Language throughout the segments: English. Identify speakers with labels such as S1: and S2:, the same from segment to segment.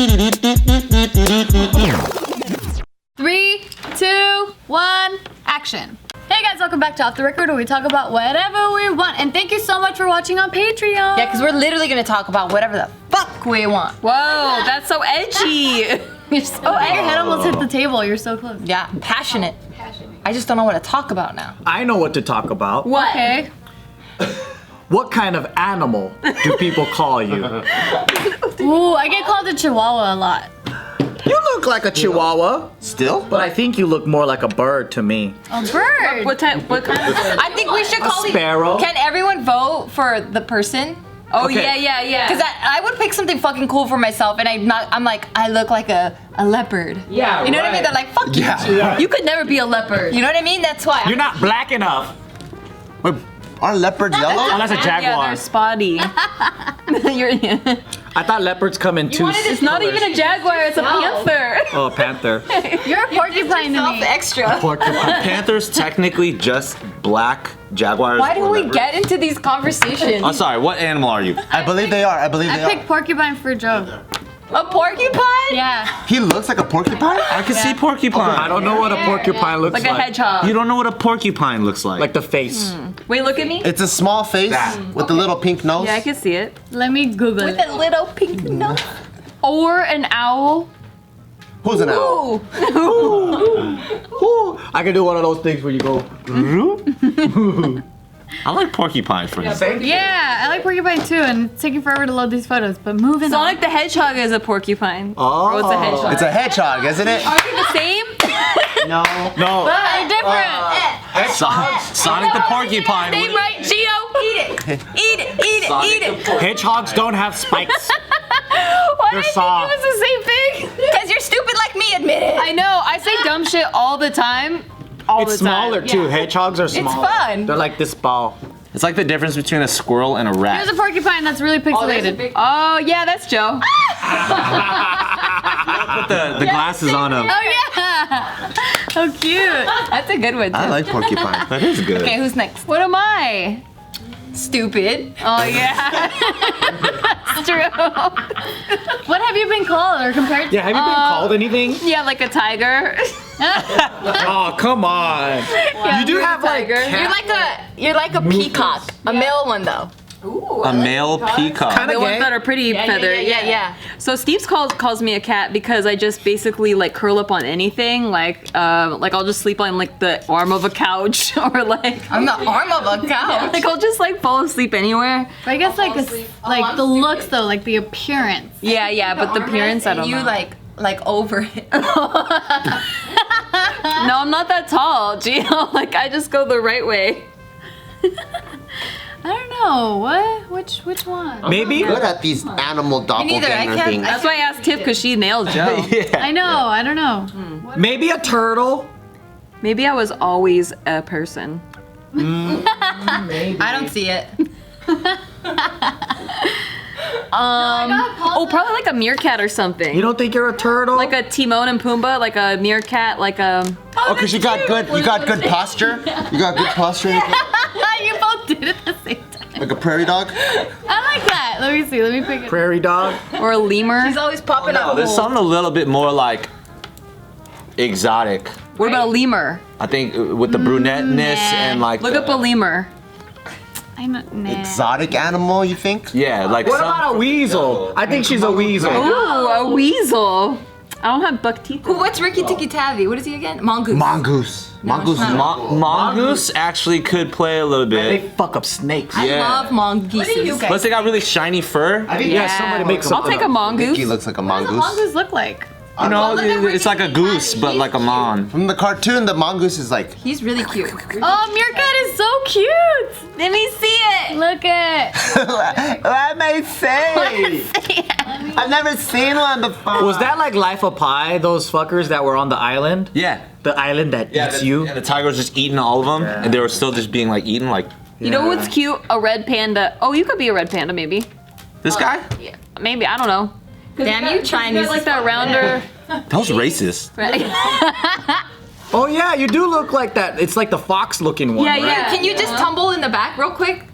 S1: 3, 2, 1, action. Hey guys, welcome back to Off the Record, where we talk about whatever we want. And thank you so much for watching on Patreon.
S2: Yeah, because we're literally gonna talk about whatever the fuck we want.
S3: Whoa, that's so edgy.
S1: You're so your head almost hit the table. You're so close.
S2: Yeah, passionate. I just don't know what to talk about now.
S4: I know what to talk about.
S3: What?
S1: Okay.
S4: What kind of animal do people call you?
S1: Ooh, I get called a chihuahua a lot.
S4: You look like a chihuahua.
S5: Still?
S4: But I think you look more like a bird to me.
S1: A bird.
S3: What kind of
S2: I think we should call
S4: sparrow.
S2: Can everyone vote for the person?
S3: Oh
S4: Okay.
S3: yeah.
S2: Because I would pick something fucking cool for myself, and I'm like, I look like a leopard.
S4: Yeah,
S2: You know what I mean? They're like, fuck you.
S3: You could never be a leopard.
S2: You know what I mean? That's why.
S4: You're not black enough.
S5: Wait, are leopards yellow?
S4: Oh, that's a
S3: Yeah,
S4: jaguar.
S3: they're spotty.
S4: I thought leopards come in two.
S3: It's not even a jaguar, it's a panther.
S4: Oh, a panther.
S1: You're a porcupine to me.
S2: extra.
S4: Porcupine.
S6: Panthers technically just black jaguars.
S2: Why do
S6: or
S2: we
S6: leopards.
S2: get into these conversations?
S6: I'm sorry, what animal are you?
S5: I believe they are. I believe they
S1: I picked
S5: are.
S1: porcupine for Joe.
S2: A porcupine?
S1: Yeah.
S5: He looks like a porcupine?
S6: I can see porcupine.
S4: I don't know what a porcupine looks
S3: Like
S4: like.
S3: a hedgehog.
S6: You don't know what a porcupine looks like.
S4: Like the face.
S3: Wait, look at me.
S5: It's a small face with a little pink nose.
S3: Yeah, I can see it.
S1: Let me Google
S2: With
S1: it.
S2: a little pink nose.
S3: Or an owl.
S5: Who's an owl?
S4: Ooh, I can do one of those things where you go.
S6: I like porcupine for him.
S1: Yeah, I like porcupine too, and it's taking forever to load these photos, but moving on.
S3: Sonic the Hedgehog is a porcupine.
S4: Oh.
S3: Or it's a hedgehog.
S5: It's a hedgehog, isn't it?
S3: Are they the same?
S5: No.
S4: No.
S1: They're different.
S6: Sonic the porcupine.
S3: Name right, Geo. Eat it. Eat it. Eat it. Eat it.
S4: Hedgehogs don't have spikes.
S3: Why
S4: They're
S3: did you
S4: soft.
S3: give us the same thing?
S2: Because you're stupid like me, admit it.
S3: I know. I say dumb shit all the time. All
S4: It's
S3: the time.
S4: smaller too. Hedgehogs are smaller.
S2: fun.
S4: They're like this ball.
S6: It's like the difference between a squirrel and a rat.
S1: Here's a porcupine that's really pixelated.
S3: Oh yeah, that's Joe.
S6: Put the glasses on him.
S1: Oh yeah! How cute.
S2: That's a good one, too.
S5: I like porcupine.
S6: That is good.
S2: Okay, who's next?
S3: What am I?
S2: Stupid.
S3: Oh yeah. That's true.
S1: What have you been called or compared to?
S4: Yeah, have you been called anything?
S3: Yeah, like a tiger.
S4: Oh, come on. You do have like
S3: tiger.
S2: You're like a peacock. A male one though.
S6: A male peacock.
S4: Kinda
S3: The ones
S4: gay.
S3: that are pretty feathered.
S2: Yeah.
S3: So Steve's calls me a cat because I just basically like curl up on anything. Like I'll just sleep on like the arm of a couch or like
S2: I'm the arm of a cow.
S3: like I'll just like fall asleep anywure.
S1: I guess like like the looks though, like the appearance.
S3: Yeah, but the appearance I don't
S2: you
S3: know.
S2: like over it.
S3: No, I'm not that tall, Gio. Like I just go the right way.
S1: I don't know. What? Which one?
S4: Maybe.
S5: Good at these animal
S2: neither, I
S5: doppelganger
S2: can't-
S5: things.
S3: That's why I asked Tiff because she nailed Joe.
S1: I know. I don't know.
S4: Maybe a turtle.
S3: Maybe I was always a person.
S2: I don't see it.
S3: Oh, probably like a meerkat or something.
S4: You don't think you're a turtle?
S3: Like a Timon and Pumbaa, like a meerkat, like a.
S5: Oh, because you got good posture? You got good posture?
S1: You both did it at the same time.
S5: Like a prairie dog?
S1: I like that. Let me see. Let me pick it.
S4: prairie dog.
S3: Or a lemur.
S2: He's always popping up.
S6: There's something a little bit more like exotic.
S3: What about a lemur?
S6: I think with the brunetteness and like
S3: Look up a lemur.
S1: I'm not. Nah.
S5: Exotic animal, you think?
S6: Yeah, like
S4: What
S6: some,
S4: about a weasel? I think she's a weasel.
S3: Ooh, a weasel. I don't have buck teeth.
S2: What's Ricky Tikki Tavi? What is he again? Mongoose.
S5: Mongoose. Mongoose is
S6: mongoose actually could play a little
S4: They
S6: bit.
S4: fuck up snakes.
S2: I
S6: Yeah.
S2: love mongooses.
S6: Plus they got really shiny fur.
S4: I think yeah, somebody makes
S3: I'll
S4: something
S3: take a
S4: up.
S3: mongoose.
S5: Mickey looks like a
S1: What does a
S5: mongoose.
S1: mongoose look like?
S6: You know, it's like a goose, but like a mon.
S5: From the cartoon, the mongoose is like.
S2: He's really cute.
S1: Oh, meerkat is so cute.
S3: Let me see it.
S1: Look at.
S5: Let me see. I've never seen one before.
S4: Was that like Life of Pi? Those fuckers that were on the island?
S6: Yeah.
S4: The island that eats you?
S6: And the tiger was just eating all of them,
S4: Yeah.
S6: and they were still just being like eaten like
S3: You know what's cute? A red panda. Oh, you could be a red panda, maybe.
S6: this guy.
S3: Yeah, maybe. I don't know.
S2: Damn you, Chinese.
S3: Like that rounder.
S6: That was racist.
S4: Oh yeah, you do look like that. It's like the fox looking one,
S3: Yeah,
S4: right?
S3: yeah.
S2: Can you just tumble in the back real quick?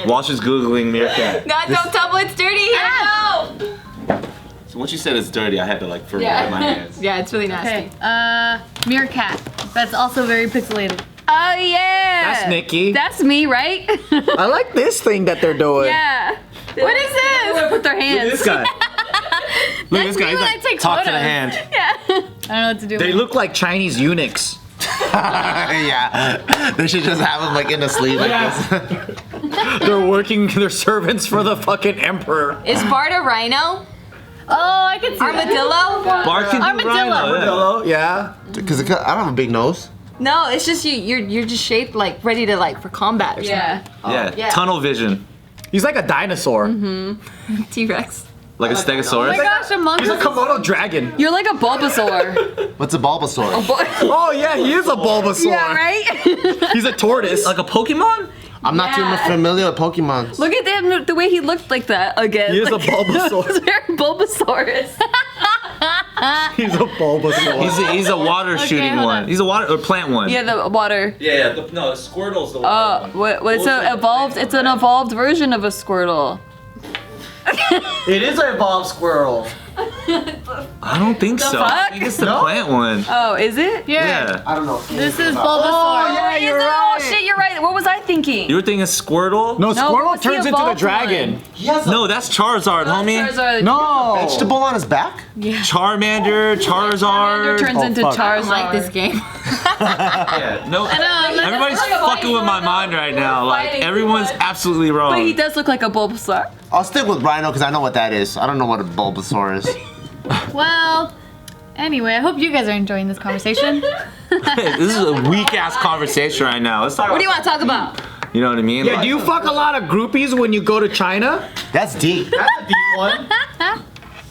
S6: Walsh is googling meerkat.
S2: No, don't tumble. It's dirty here. No.
S6: So once you said it's dirty, I had to like wipe my hands.
S2: Yeah, it's really nasty.
S1: Okay. Meerkat. That's also very pixelated.
S2: Oh yeah.
S4: That's Nikki.
S3: That's me, right?
S4: I like this thing that they're doing.
S3: Yeah.
S2: What is
S3: They
S2: this?
S3: put their hands.
S4: This guy.
S6: Look at this guy.
S1: me
S6: He's
S1: when
S6: like,
S1: I take
S6: talk to the
S1: photos.
S6: hand.
S1: I don't know what to do.
S4: They
S1: with
S4: look like Chinese eunuchs.
S5: Yeah. They should just have him like in a sleeve like this.
S4: They're working, they're servants for the fucking emperor.
S2: Is Bart a rhino?
S1: Oh, I can see that.
S2: Armadillo?
S6: Bart can do
S1: Armadillo.
S6: rhino, yeah.
S4: Hello? Yeah.
S5: Because I don't have a big nose.
S2: No, it's just you're just shaped like ready to like for combat or
S3: Yeah.
S6: Yeah.
S2: yeah.
S6: Tunnel vision.
S4: He's like a dinosaur.
S2: something. T-Rex.
S6: Like a
S1: Oh
S6: stegosaurus.
S1: my gosh, a monkey.
S4: He's a Komodo dragon.
S3: You're like a Bulbasaur.
S5: What's a Bulbasaur?
S4: Oh yeah, he is a Bulbasaur.
S3: Yeah, right?
S4: He's a tortoise.
S6: Like a Pokemon?
S5: I'm not too familiar with Pokemon.
S3: Look at him, the way he looked like that again.
S4: He is a Bulbasaur.
S3: He's very Bulbasaurus.
S4: He's a Bulbasaur.
S6: He's a water shooting
S1: hold
S6: one.
S1: on.
S6: He's a water or plant one.
S3: Yeah, the water.
S6: Yeah. No, Squirtle's the water one.
S3: What? It's a evolved. It's an evolved version of a Squirtle.
S4: It is an evolved squirrel.
S6: I don't think so. I
S3: fuck?
S6: think it's the plant one.
S3: Oh, is it?
S1: Yeah.
S5: I don't know.
S1: This is Bulbasaur.
S4: yeah,
S3: Is
S4: you're
S3: it?
S4: right.
S3: Oh shit, you're right. What was I thinking?
S6: You were thinking Squirtle?
S4: No,
S3: No,
S4: Squirtle
S3: what's the
S4: turns into the
S3: evolved
S4: dragon.
S3: one?
S5: He has a
S6: No, that's Charizard, homie.
S3: Charizard.
S4: No.
S5: vegetable on his back?
S6: Charmander, Charizard.
S3: Turns
S4: Oh,
S3: into
S4: fuck.
S3: Charizard.
S2: I like this game.
S6: Yeah, no. Everybody's fucking with my mind right now. Like everyone's absolutely wrong.
S3: But he does look like a Bulbasaur.
S5: I'll stick with Rhino because I know what that is. I don't know what a Bulbasaur is.
S1: Well, anyway, I hope you guys are enjoying this conversation.
S6: This is a weak ass conversation right now. Let's talk.
S2: What do you want to talk about?
S6: You know what I mean?
S4: Yeah,
S6: Like-
S4: do you fuck a lot of groupies when you go to China?
S5: That's deep.
S4: That's a deep one.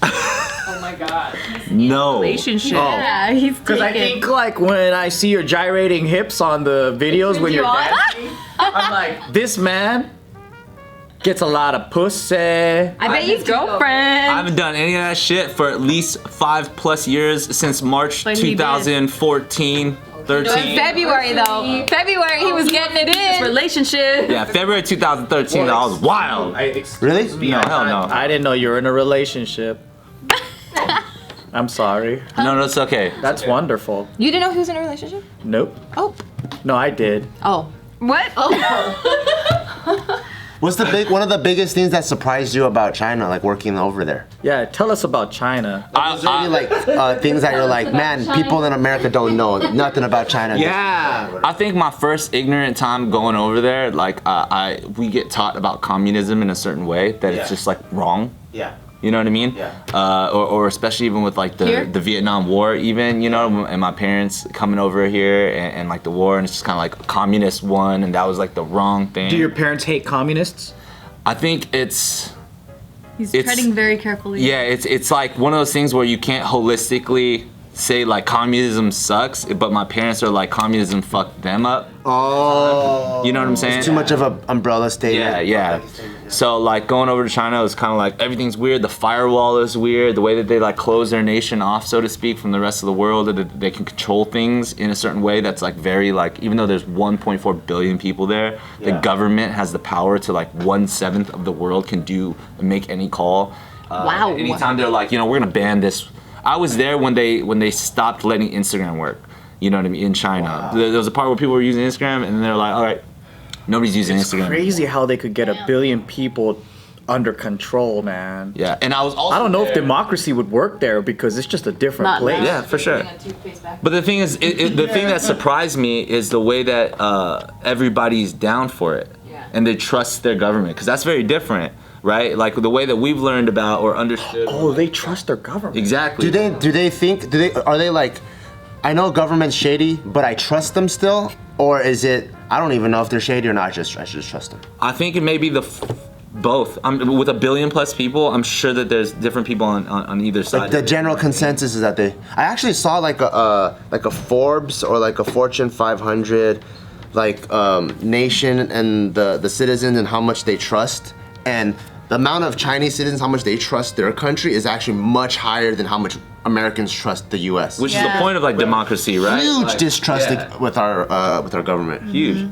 S3: Oh my god.
S6: No.
S3: Relationship.
S1: Yeah, he's
S4: Because I
S1: taken.
S4: think like when I see your gyrating hips on the videos when you're dancing, I'm like, this man gets a lot of pussy.
S2: I bet you
S3: His girlfriend.
S6: I haven't done any of that shit for at least 5+ years since March
S1: But he did.
S6: 2014, 13.
S2: February though. February he was getting it in.
S3: Relationship.
S6: Yeah, February 2013. I was wild.
S5: Really?
S6: No, hell no.
S4: I didn't know you were in a relationship. I'm sorry.
S6: No, it's okay.
S4: That's wonderful.
S2: You didn't know he was in a relationship?
S4: Nope.
S2: Oh.
S4: No, I did.
S2: Oh.
S3: What?
S5: What's one of the biggest things that surprised you about China, like working over there?
S4: Yeah, tell us about China.
S5: Is there any like things that you're like, man, people in America don't know nothing about China?
S4: Yeah.
S6: I think my first ignorant time going over there, like we get taught about communism in a certain way that it's just like wrong.
S5: Yeah.
S6: You know what I mean?
S5: Yeah.
S6: Or especially even with like
S1: Here?
S6: the Vietnam War, even, you know, and my parents coming over here and like the war, and it's just kind of like a communist one, and that was like the wrong thing.
S4: Do your parents hate communists?
S6: I think it's
S1: He's
S6: it's-
S1: treading very carefully.
S6: yeah, it's like one of those things where you can't holistically say like communism sucks, but my parents are like communism fucked them up.
S5: Oh.
S6: You know what I'm saying?
S5: It's too much of an umbrella statement.
S6: Yeah. So like going over to China was kind of like everything's weird. The firewall is weird. The way that they like close their nation off, so to speak, from the rest of the world, that they can control things in a certain way that's like very like, even though there's 1.4 billion people there, the government has the power to like 1/7 of the world can do and make any call.
S2: Wow.
S6: Anytime they're like, you know, we're gonna ban this. I was there when they stopped letting Instagram work. You know what I mean? In China, there was a part where people were using Instagram, and they're like, all right, nobody's using Instagram.
S4: Crazy how they could get 1 billion people under control, man.
S6: Yeah, and I was also
S4: I don't know if
S6: there-
S4: democracy would work there because it's just a different
S3: Not
S4: place.
S3: now.
S6: Yeah, for sure. But the thing is, the thing that surprised me is the way that everybody's down for it, and they trust their government, because that's very different, right? Like the way that we've learned about or understood.
S4: Oh, they trust their government.
S6: Exactly.
S5: Are they like, I know government's shady, but I trust them still? Or is it, I don't even know if they're shady or not, I just trust them?
S6: I think it may be both. With 1 billion plus people, I'm sure that there's different people on either side.
S5: Like the general consensus is that I actually saw like a Forbes or like a Fortune 500 like nation and the citizens and how much they trust, and the amount of Chinese citizens, how much they trust their country is actually much higher than how much Americans trust the U.S.
S6: Which is the point of like democracy, right?
S5: Huge
S6: Like,
S5: distrust
S6: yeah.
S5: with our government.
S6: Huge.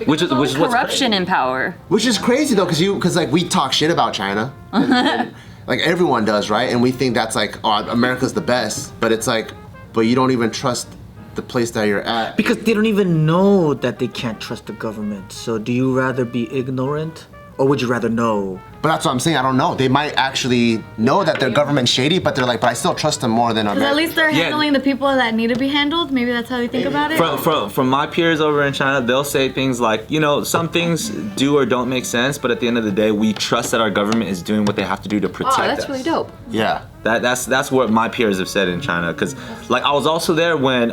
S6: Which is what's
S3: corruption in power.
S5: Which is crazy though, because like we talk shit about China, and like everyone does, right? And we think that's like, oh, America's the best, but it's like, but you don't even trust the place that you're at.
S4: Because they don't even know that they can't trust the government. So do you rather be ignorant or would you rather know?
S5: But that's what I'm saying. I don't know. They might actually know that their government's shady, but they're like, but I still trust them more than America.
S1: At least they're
S6: Yeah.
S1: handling the people that need to be handled. Maybe that's how they think about it.
S6: From my peers over in China, they'll say things like, you know, some things do or don't make sense, but at the end of the day, we trust that our government is doing what they have to do to protect
S3: Oh,
S6: us.
S3: that's really dope.
S5: Yeah.
S6: That's what my peers have said in China. Because like I was also there when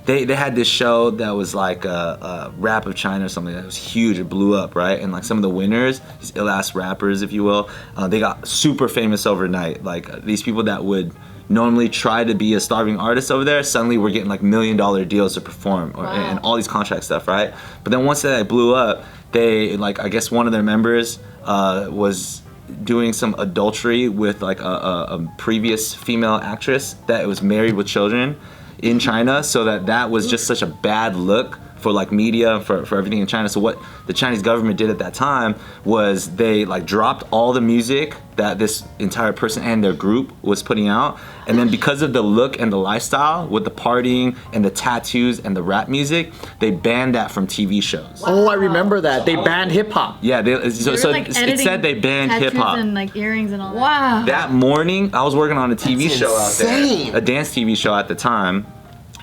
S6: they had this show that was like a rap of China or something that was huge. It blew up, right? And like some of the winners, these ill-ass rappers, if you will, they got super famous overnight. Like these people that would normally try to be a starving artist over there, suddenly we're getting like $1 million deals to perform and all these contract stuff, right? But then once that blew up, they like I guess one of their members was doing some adultery with like a previous female actress that was married with children in China, so that was just such a bad look for like media, for everything in China. So what the Chinese government did at that time was they like dropped all the music that this entire person and their group was putting out, and then because of the look and the lifestyle with the partying and the tattoos and the rap music, they banned that from TV shows.
S4: Oh, I remember that. They banned hip hop.
S6: Yeah,
S1: They were,
S6: it said they banned
S1: tattoos
S6: hip hop.
S1: and like earrings and all that.
S2: Wow.
S6: That morning, I was working on a TV
S5: That's
S6: show out
S5: insane.
S6: there, a dance TV show at the time.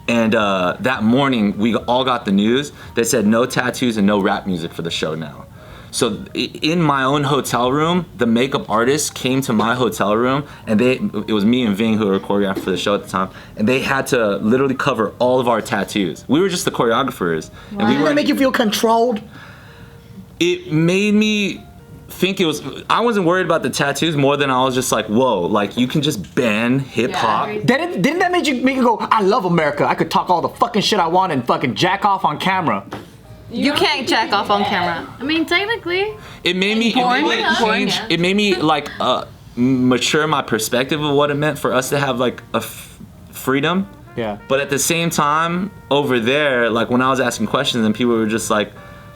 S6: And that morning, we all got the news. They said no tattoos and no rap music for the show now. So in my own hotel room, the makeup artist came to my hotel room, and it was me and Ving who were choreographing for the show at the time, and they had to literally cover all of our tattoos. We were just the choreographers. And we
S4: Didn't that make you feel controlled?
S6: it made me think I wasn't worried about the tattoos more than I was just like, whoa, like you can just ban hip hop.
S4: Didn't that make you go, I love America. I could talk all the fucking shit I want and fucking jack off on camera.
S2: You can't jack off on camera.
S1: I mean, technically.
S6: It made me change.
S2: Yeah.
S6: It made me like mature my perspective of what it meant for us to have like a freedom.
S4: Yeah.
S6: But at the same time, over there, like when I was asking questions and people were just like,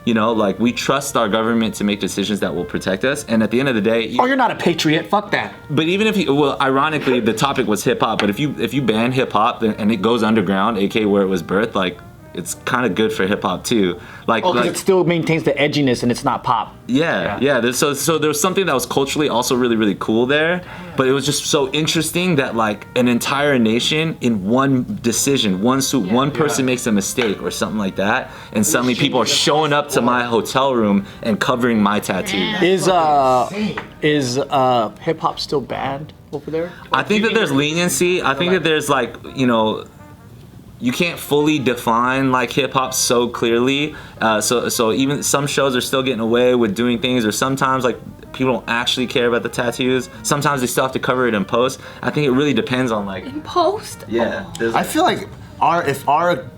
S6: you know, like we trust our government to make decisions that will protect us. And at the end of the day,
S4: Oh, you're not a patriot. Fuck that.
S6: but even if you, well, ironically, the topic was hip hop. But if you ban hip hop and it goes underground, aka where it was birthed, like it's kind of good for hip hop too. Like,
S4: Oh, because it still maintains the edginess and it's not pop.
S6: yeah. So there was something that was culturally also really, really cool there, but it was just so interesting that like an entire nation in one decision, one person makes a mistake or something like that, and suddenly people are showing up to my hotel room and covering my tattoo.
S4: Is hip hop still banned over there?
S6: I think that there's leniency. I think that there's like, you know, you can't fully define like hip hop so clearly. So even some shows are still getting away with doing things, or sometimes like people don't actually care about the tattoos. Sometimes they still have to cover it in post. I think it really depends on like
S2: Post.
S6: yeah.
S5: I feel like if our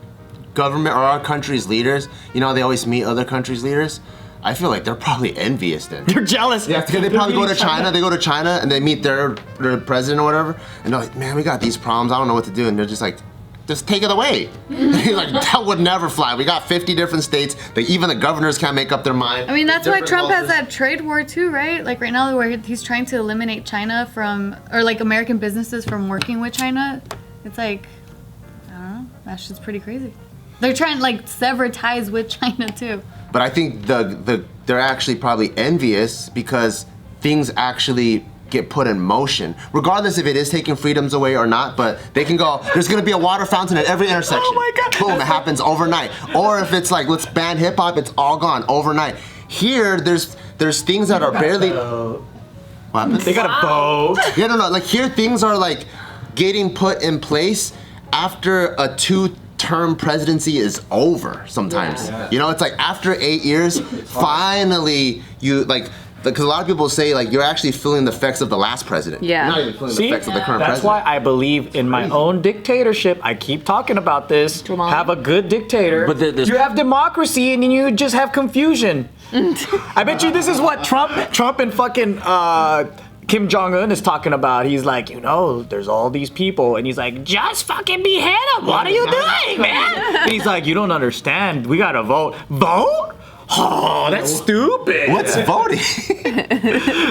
S5: government or our country's leaders, you know, they always meet other countries' leaders. I feel like they're probably envious then.
S4: You're jealous.
S5: Yeah, because they probably go to China. They go to China and they meet their president or whatever, and they're like, "Man, we got these problems. I don't know what to do." And they're just like, "Just take it away." He's like, "That would never fly. We got 50 different states. Even the governors can't make up their mind."
S1: I mean, that's why
S5: Different
S1: Trump has
S5: cultures.
S1: that trade war too, right? Like right now, where he's trying to eliminate China from, or like American businesses from working with China. It's like, I don't know. That shit's pretty crazy. They're trying to like sever ties with China too.
S5: But I think they're actually probably envious because things actually get put in motion, regardless if it is taking freedoms away or not. But they can go, there's gonna be a water fountain at every intersection.
S4: Oh my God.
S5: Boom, it happens overnight. Or if it's like, let's ban hip hop, it's all gone overnight. Here, there's things that are barely. What happened?
S4: They got a bow.
S5: Yeah, no. Like here, things are like getting put in place after a two-term presidency is over. Sometimes, you know, it's like after 8 years, finally you like. Because a lot of people say like you're actually feeling the effects of the last president.
S2: Yeah.
S5: You're not even feeling
S4: See,
S5: the effects of the current
S4: that's
S5: president.
S4: why I believe in my own dictatorship. I keep talking about this. Have a good dictator.
S6: But there's-
S4: you have democracy and then you just have confusion. I bet you this is what Trump and fucking Kim Jong-un is talking about. He's like, you know, there's all these people, and he's like, just fucking behead them. What are you doing, man? And he's like, you don't understand. We gotta vote. Vote? Oh, that's stupid.
S5: What's voting?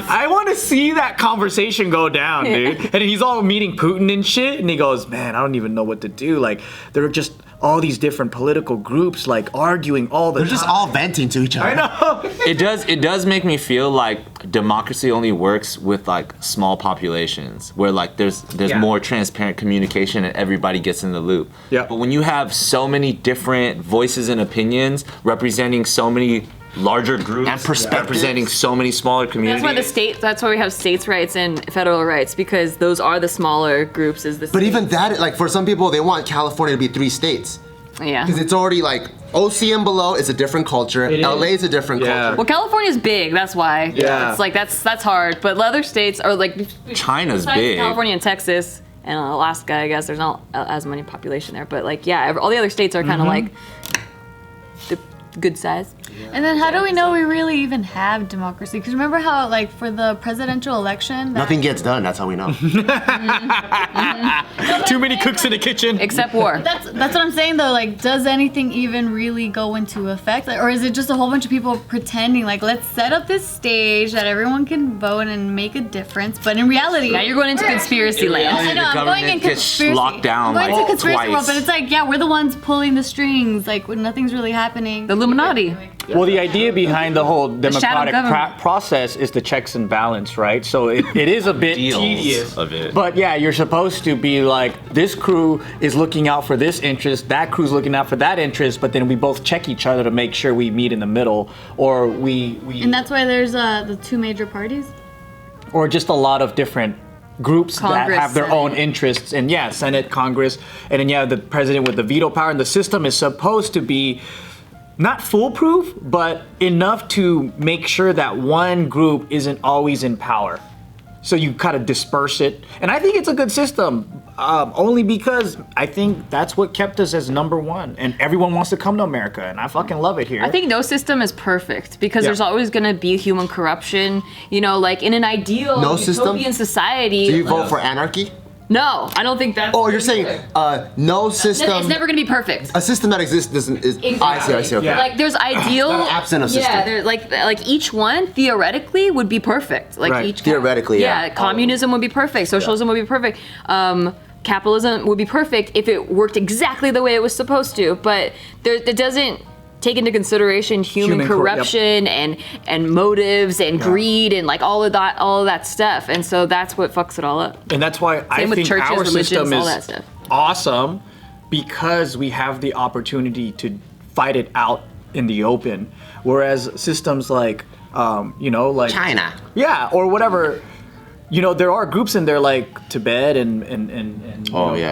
S4: I want to see that conversation go down, dude. And he's all meeting Putin and shit, and he goes, man, I don't even know what to do. Like, there are just all these different political groups, like, arguing all the time.
S5: They're just all venting to each other.
S4: I know.
S6: It does make me feel like democracy only works with like small populations where like there's more transparent communication and everybody gets in the loop.
S4: Yeah.
S6: But when you have so many different voices and opinions representing so many larger groups
S5: And perspectives.
S6: representing so many smaller communities.
S3: That's why we have states' rights and federal rights, because those are the smaller groups.
S5: But even that, like for some people, they want California to be 3 states.
S3: Yeah.
S5: Because it's already like OC and below is a different culture.
S4: It is.
S5: LA is a different
S4: Yeah.
S5: culture.
S3: Well, California's big, that's why.
S4: Yeah.
S3: It's like that's hard. But the other states are like
S6: China's
S3: besides
S6: big.
S3: California and Texas and Alaska, I guess there's not as many population there. But like yeah, all the other states are kind of like the good size.
S1: And then how do we know we really even have democracy? Because remember how, like, for the presidential election,
S5: Nothing gets done. That's how we know.
S4: Too many cooks in the kitchen.
S3: Except war.
S1: That's what I'm saying though. Like, does anything even really go into effect, like, or is it just a whole bunch of people pretending? Like, let's set up this stage that everyone can vote and make a difference. But in reality,
S3: Now you're going into conspiracy land.
S1: I know,
S6: The
S1: I'm going in
S6: government gets
S1: conspiracy.
S6: locked down,
S1: I'm going
S6: like,
S1: to conspiracy world,
S6: twice.
S1: but it's like, yeah, we're the ones pulling the strings. Like, when nothing's really happening.
S3: The Illuminati.
S4: Well, the idea behind the whole democratic
S3: government.
S4: process is the checks and balance, right? So it is a bit
S6: Deals
S4: tedious
S6: of it.
S4: But yeah, you're supposed to be like, this crew is looking out for this interest, that crew's looking out for that interest, but then we both check each other to make sure we meet in the middle, or we
S1: And that's why there's the 2 major parties.
S4: or just a lot of different groups
S3: Congress,
S4: that have their
S3: Senate.
S4: own interests. And yeah, Senate, Congress, and then you have the president with the veto power, and the system is supposed to be not foolproof, but enough to make sure that one group isn't always in power. So you kind of disperse it. And I think it's a good system, only because I think that's what kept us as #1. And everyone wants to come to America, and I fucking love it here.
S3: I think no system is perfect because
S4: Yeah.
S3: there's always going to be human corruption. You know, like in an ideal
S5: No system?
S3: utopian society.
S5: Do you vote for anarchy?
S3: No, I don't think that's.
S5: Oh, you're saying no system.
S3: It's never going to be perfect.
S5: A system that exists doesn't. Is, I see. Okay.
S4: Yeah.
S3: Like there's ideal.
S5: Not absent of system.
S3: Yeah, there's like each one theoretically would be perfect. Like
S4: Right.
S3: each
S5: Theoretically, yeah.
S3: communism would be perfect. Socialism would be perfect. Capitalism would be perfect if it worked exactly the way it was supposed to. But it doesn't take into consideration human corruption and motives and greed and like all of that stuff. And so that's what fucks it all up.
S4: And that's why I
S3: with
S4: think
S3: churches,
S4: our
S3: religions,
S4: system
S3: all that
S4: is
S3: stuff.
S4: awesome, because we have the opportunity to fight it out in the open. Whereas systems like, like
S5: China.
S4: yeah, or whatever, there are groups in there like Tibet and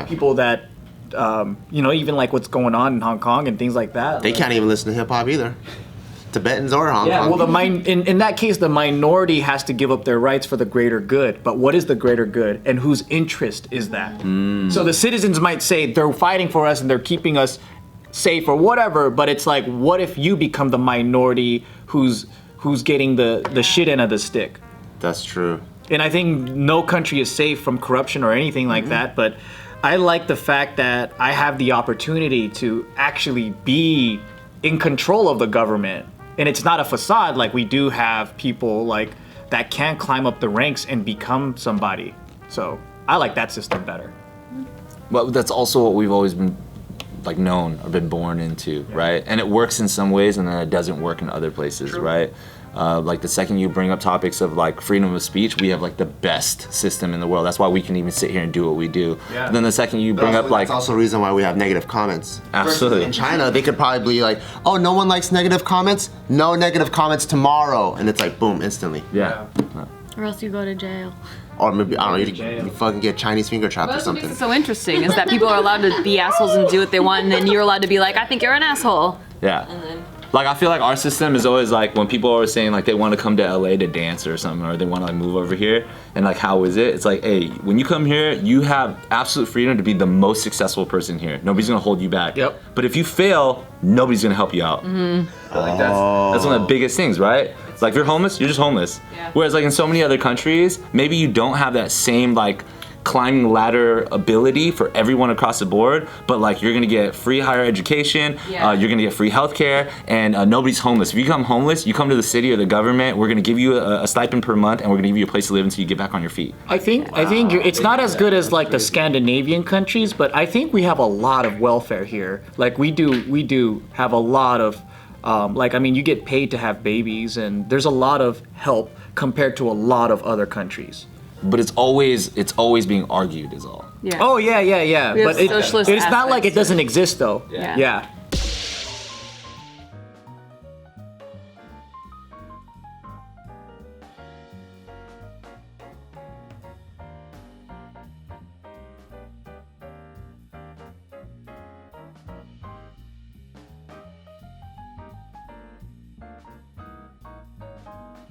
S4: people that, even like what's going on in Hong Kong and things like that.
S5: They can't even listen to hip hop either. Tibetans or Hong
S4: Yeah,
S5: Kong.
S4: well, in that case, the minority has to give up their rights for the greater good. But what is the greater good, and whose interest is that? So the citizens might say they're fighting for us and they're keeping us safe or whatever. But it's like, what if you become the minority who's getting the shit end of the stick?
S5: That's true.
S4: And I think no country is safe from corruption or anything like that. But I like the fact that I have the opportunity to actually be in control of the government. And it's not a facade. Like, we do have people like that can climb up the ranks and become somebody. So I like that system better.
S6: Well, that's also what we've always been like known or been born into, right? And it works in some ways, and then it doesn't work in other places, right? Like the second you bring up topics of like freedom of speech, we have like the best system in the world. That's why we can even sit here and do what we do.
S4: Yeah.
S6: And then the second you bring up like
S5: That's also a reason why we have negative comments.
S6: Absolutely.
S5: Versus in China, they could probably be like, oh, no one likes negative comments? No negative comments tomorrow. And it's like, boom, instantly.
S6: yeah.
S1: Or else you go to jail.
S5: Or maybe, I don't know, you fucking get Chinese finger trapped or
S3: That's what makes
S5: something.
S3: it so interesting is that people are allowed to be assholes and do what they want, and then you're allowed to be like, I think you're an asshole.
S6: Yeah. Like, I feel like our system is always like, when people are saying like they want to come to LA to dance or something, or they want to like move over here, and like, how is it? It's like, hey, when you come here, you have absolute freedom to be the most successful person here. Nobody's gonna hold you back.
S4: Yep.
S6: But if you fail, nobody's gonna help you out. Like, that's one of the biggest things, right? Like, if you're homeless, you're just homeless.
S3: Yeah.
S6: Whereas like in so many other countries, maybe you don't have that same like climbing ladder ability for everyone across the board, but like you're gonna get free higher education, you're gonna get free healthcare, and nobody's homeless. If you become homeless, you come to the city or the government, we're gonna give you a stipend per month, and we're gonna give you a place to live until you get back on your feet.
S4: I think it's not as good as like the Scandinavian countries, but I think we have a lot of welfare here. Like we do have a lot of like, I mean, you get paid to have babies, and there's a lot of help compared to a lot of other countries.
S6: But it's always being argued is all.
S3: Yeah.
S4: Oh yeah.
S3: We have
S4: But
S3: socialist
S4: it's not like it
S3: aspects
S4: doesn't exist though.
S3: Yeah.
S4: Yeah.